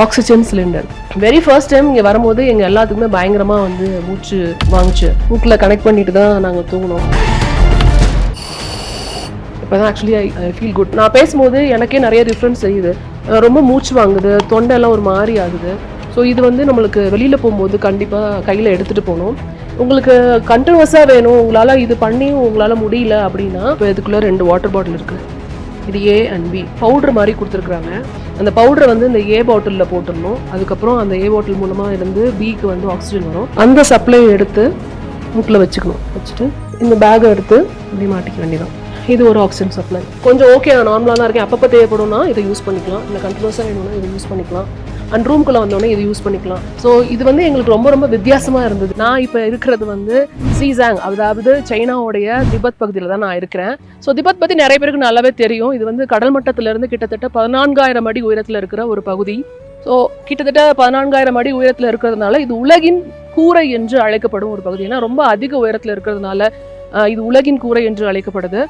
Oxygen cylinder very first time இங்கே வரும்போது எங்கள் எல்லாத்துக்குமே பயங்கரமாக வந்து மூச்சு வாங்குச்சு. மூக்கில் கனெக்ட் பண்ணிட்டு தான் நாங்கள் தூங்கினோம். இப்போ தான் ஆக்சுவலி ஐ ஃபீல் குட். நான் பேசும்போது எனக்கே நிறைய டிஃப்ரென்ஸ் தெரியுது. ரொம்ப மூச்சு வாங்குது, தொண்டையெல்லாம் ஒரு மாதிரி ஆகுது. ஸோ இது வந்து நம்மளுக்கு வெளியில் போகும்போது கண்டிப்பாக கையில் எடுத்துகிட்டு போகணும். உங்களுக்கு கண்டினியூஸாக வேணும், உங்களால் இது பண்ணியும் உங்களால் முடியல அப்படின்னா இப்போ இதுக்குள்ளே 2 வாட்டர் பாட்டில் இருக்குது. இது ஏ அண்ட் பி பவுடர் மாதிரி கொடுத்துருக்குறாங்க. அந்த பவுடரை வந்து இந்த ஏ பாட்டிலில் போட்டுடணும். அதுக்கப்புறம் அந்த ஏ பாட்டில் மூலமாக இருந்து பிக்கு வந்து ஆக்சிஜன் வரும். அந்த சப்ளை எடுத்து மூக்கில் வச்சுக்கணும். வச்சுட்டு இந்த பேக்கை எடுத்து இப்படி மாட்டிக்க வேண்டியதான். இது ஒரு ஆக்சிஜன் சப்ளை. கொஞ்சம் ஓகே, நான் நார்மலாக தான் இருக்கேன். அப்பப்போ தேவைப்படும்னா இதை யூஸ் பண்ணிக்கலாம், இல்லை கண்டினியூஸாக வேணும்னா இதை யூஸ் பண்ணிக்கலாம். அண்ட் ரூம்குள்ளே வந்தோடனே இதை யூஸ் பண்ணிக்கலாம். ஸோ இது வந்து எங்களுக்கு ரொம்ப ரொம்ப வித்தியாசமாக இருந்தது. நான் இப்போ இருக்கிறது வந்து சீசாங், அதாவது சைனாவுடைய திபெத் பகுதியில் தான் நான் இருக்கிறேன். ஸோ திபெத் பற்றி நிறைய பேருக்கு நல்லாவே தெரியும். இது வந்து கடல் மட்டத்திலிருந்து கிட்டத்தட்ட 14,000 அடி உயரத்தில் இருக்கிற ஒரு பகுதி. ஸோ கிட்டத்தட்ட 14,000 அடி உயரத்தில் இருக்கிறதுனால இது உலகின் கூரை என்று அழைக்கப்படும் ஒரு பகுதி. ஏன்னா ரொம்ப அதிக உயரத்தில் இருக்கிறதுனால இது உலகின் கூரை என்று அழைக்கப்படுது.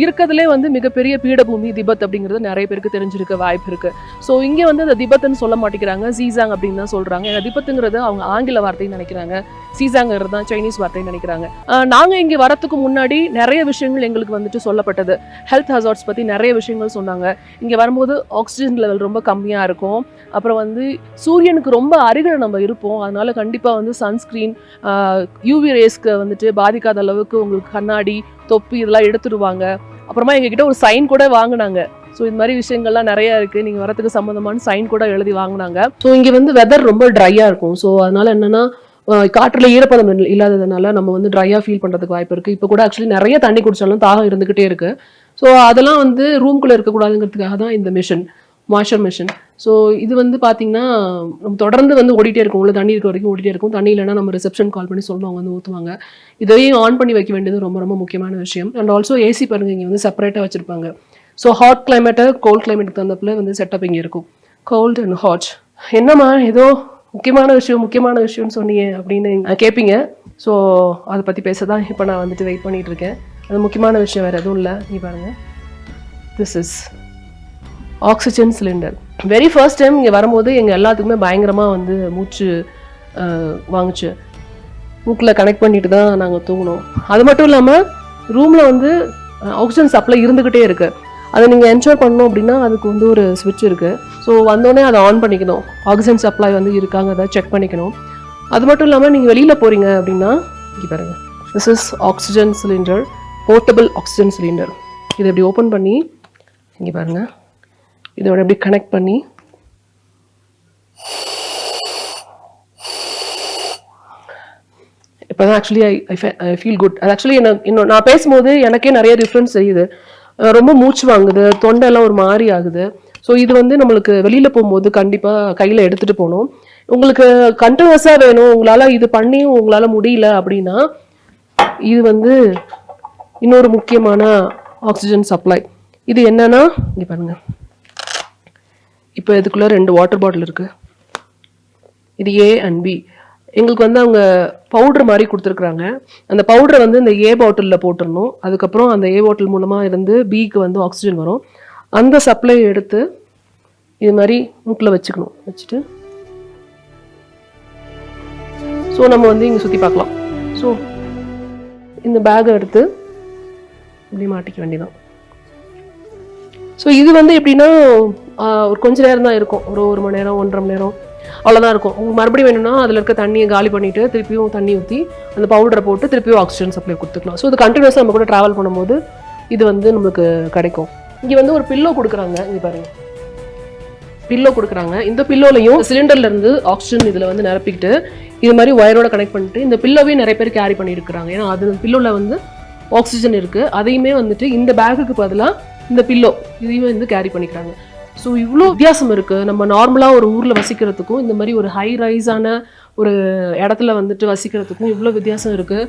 இருக்கிறதுலே வந்து மிகப்பெரிய பீடபூமி திபெத் அப்படிங்கிறது நிறைய பேருக்கு தெரிஞ்சிருக்க வாய்ப்பு இருக்கு. ஸோ இங்கே வந்து இந்த திபெத்னு சொல்ல மாட்டேங்கிறாங்க, சீசாங் அப்படின்னு தான் சொல்றாங்க. ஏன்னா திபெத்துங்கிறது அவங்க ஆங்கில வார்த்தைன்னு நினைக்கிறாங்க, சீசாங்கிறது தான் சைனீஸ் வார்த்தைன்னு நினைக்கிறாங்க. நாங்கள் இங்கே வரத்துக்கு முன்னாடி நிறைய விஷயங்கள் எங்களுக்கு வந்துட்டு சொல்லப்பட்டது. ஹெல்த் ஹசார்ட்ஸ் பற்றி நிறைய விஷயங்கள் சொன்னாங்க. இங்கே வரும்போது ஆக்சிஜன் லெவல் ரொம்ப கம்மியாக இருக்கும். அப்புறம் வந்து சூரியனுக்கு ரொம்ப அருகில் நம்ம இருப்போம். அதனால கண்டிப்பாக வந்து சன்ஸ்க்ரீன், யூவி ரேஸ்க்கு வந்துட்டு பாதிக்காத அளவுக்கு உங்களுக்கு கண்ணாடி, தொப்பி இதெல்லாம் எடுத்துடுவாங்க. அப்புறமா எங்ககிட்ட ஒரு சைன் கூட வாங்கினாங்க. ஸோ இது மாதிரி விஷயங்கள்லாம் நிறைய இருக்குது, நீங்கள் வரத்துக்கு சம்மந்தமான சைன் கூட எழுதி வாங்கினாங்க. ஸோ இங்கே வந்து வெதர் ரொம்ப ட்ரையாக இருக்கும். ஸோ அதனால என்னென்னா காற்றுல ஈரப்பதம் இல்லாததுனால நம்ம வந்து ட்ரையாக ஃபீல் பண்ணுறதுக்கு வாய்ப்பு இருக்குது. இப்போ கூட ஆக்சுவலி நிறைய தண்ணி குடிச்சாலும் தாகம் இருந்துக்கிட்டே இருக்குது. ஸோ அதெல்லாம் வந்து ரூம்குள்ளே இருக்கக்கூடாதுங்கிறதுக்காக தான் இந்த மிஷின், மாய்ஸ்சர் மிஷின். ஸோ இது வந்து பார்த்தீங்கன்னா நம்ம தொடர்ந்து வந்து ஓடிட்டே இருக்கும், உள்ள தண்ணி இருக்க வரைக்கும் ஓடிட்டே இருக்கும். தண்ணி இல்லைன்னா நம்ம ரிசப்ஷன் கால் பண்ணி சொல்லணும், அவங்க வந்து ஊற்றுவாங்க. இதையும் ஆன் பண்ணி வைக்க வேண்டியது ரொம்ப ரொம்ப முக்கியமான விஷயம். அண்ட் ஆல்சோ ஏசி பாருங்க, இங்கே வந்து செப்பரேட்டாக வச்சுருப்பாங்க. ஸோ ஹாட் கிளைமேட்டை கோல்ட் கிளைமேட்டுக்கு தகுந்தப்பில் வந்து செட்டப் இங்கே இருக்கும், கோல்ட் அண்ட் ஹாட். என்னம்மா ஏதோ முக்கியமான விஷயம்னு சொன்னீங்க அப்படின்னு கேட்பீங்க. ஸோ அதை பற்றி பேச தான் இப்போ நான் வந்துட்டு வெயிட் பண்ணிகிட்டு இருக்கேன். அது முக்கியமான விஷயம் வேறு எதுவும் இல்லை. நீ பாருங்கள், this is oxygen cylinder. Very first time இங்கே வரும்போது எங்கள் எல்லாத்துக்குமே பயங்கரமாக வந்து மூச்சு வாங்குச்சு. மூக்கில் கனெக்ட் பண்ணிட்டு தான் நாங்கள் தூங்கினோம். அது மட்டும் இல்லாமல் ரூமில் வந்து ஆக்சிஜன் சப்ளை இருந்துக்கிட்டே இருக்குது. அதை நீங்கள் என்ஜாய் பண்ணணும் அப்படின்னா அதுக்கு வந்து ஒரு ஸ்விட்ச் இருக்குது. ஸோ வந்தோடனே அதை ஆன் பண்ணிக்கணும். ஆக்சிஜன் சப்ளை வந்து இருக்காங்க, அதை செக் பண்ணிக்கணும். அது மட்டும் இல்லாமல் நீங்கள் வெளியில் போகிறீங்க அப்படின்னா இங்கே பாருங்கள், this is oxygen cylinder, portable oxygen cylinder. இதை இப்படி ஓப்பன் பண்ணி இங்கே பாருங்கள், இதோட எப்படி கனெக்ட் பண்ணி இப்போ தான் ஆக்சுவலி ஐ ஃபீல் குட். அது ஆக்சுவலி இன்னும் நான் பேசும்போது எனக்கே நிறைய டிஃப்ரென்ஸ் தெரியுது. ரொம்ப மூச்சு வாங்குது, தொண்டையெல்லாம் ஒரு மாதிரி ஆகுது. ஸோ இது வந்து நம்மளுக்கு வெளியில் போகும்போது கண்டிப்பாக கையில் எடுத்துகிட்டு போகணும். உங்களுக்கு கண்டினியூஸாக வேணும், உங்களால் இது பண்ணியும் உங்களால் முடியல அப்படின்னா இது வந்து இன்னொரு முக்கியமான ஆக்சிஜன் சப்ளை. இது என்னன்னா இங்கே பாருங்கள், இப்போ இதுக்குள்ளே 2 வாட்டர் பாட்டில் இருக்குது. இது ஏ அண்ட் பி. எங்களுக்கு வந்து அவங்க பவுடர் மாதிரி கொடுத்துருக்குறாங்க. அந்த பவுடரை வந்து இந்த ஏ பாட்டிலில் போட்டுடணும். அதுக்கப்புறம் அந்த ஏ பாட்டில் மூலமாக இருந்து பிக்கு வந்து ஆக்சிஜன் வரும். அந்த சப்ளை எடுத்து இது மாதிரி மூக்கில் வச்சுக்கணும். வச்சுட்டு ஸோ நம்ம வந்து இங்கே சுற்றி பார்க்கலாம். ஸோ இந்த பேக்கை எடுத்து இப்படி மாட்டிக்க வேண்டியதான். ஸோ இது வந்து எப்படின்னா ஒரு கொஞ்ச நேரம் தான் இருக்கும், ஒரு மணி நேரம் 1.5 மணி நேரம் அவ்வளோதான் இருக்கும். உங்களுக்கு மறுபடியும் வேணும்னா அதில் இருக்க தண்ணியை காலி பண்ணிவிட்டு திருப்பியும் தண்ணி ஊற்றி அந்த பவுடரை போட்டு திருப்பியும் ஆக்சிஜன் சப்ளை கொடுத்துக்கலாம். ஸோ இது கண்டினியூஸாக நம்ம கூட ட்ராவல் பண்ணும்போது இது வந்து நம்மளுக்கு கிடைக்கும். இங்கே வந்து ஒரு பில்லோ கொடுக்குறாங்க, இங்கே பாருங்கள், பில்லோ கொடுக்குறாங்க. இந்த பில்லோலையும் சிலிண்டர்லேருந்து ஆக்சிஜன் இதில் வந்து நிரப்பிக்கிட்டு இது மாதிரி ஒயரோட கனெக்ட் பண்ணிட்டு இந்த பில்லோவையும் நிறைய பேர் கேரி பண்ணியிருக்கிறாங்க. ஏன்னா அது பில்லோவில் வந்து ஆக்சிஜன் இருக்குது. அதையுமே வந்துட்டு இந்த பேக்குக்கு பதிலாக இந்த பில்லோ இதையுமே வந்து கேரி பண்ணிக்கிறாங்க. ஸோ இவ்வளோ வித்தியாசம் இருக்குது. நம்ம நார்மலாக ஒரு ஊரில் வசிக்கிறதுக்கும் இந்த மாதிரி ஒரு ஹை ரைஸான ஒரு இடத்துல வந்துட்டு வசிக்கிறதுக்கும் இவ்வளோ வித்தியாசம் இருக்குது.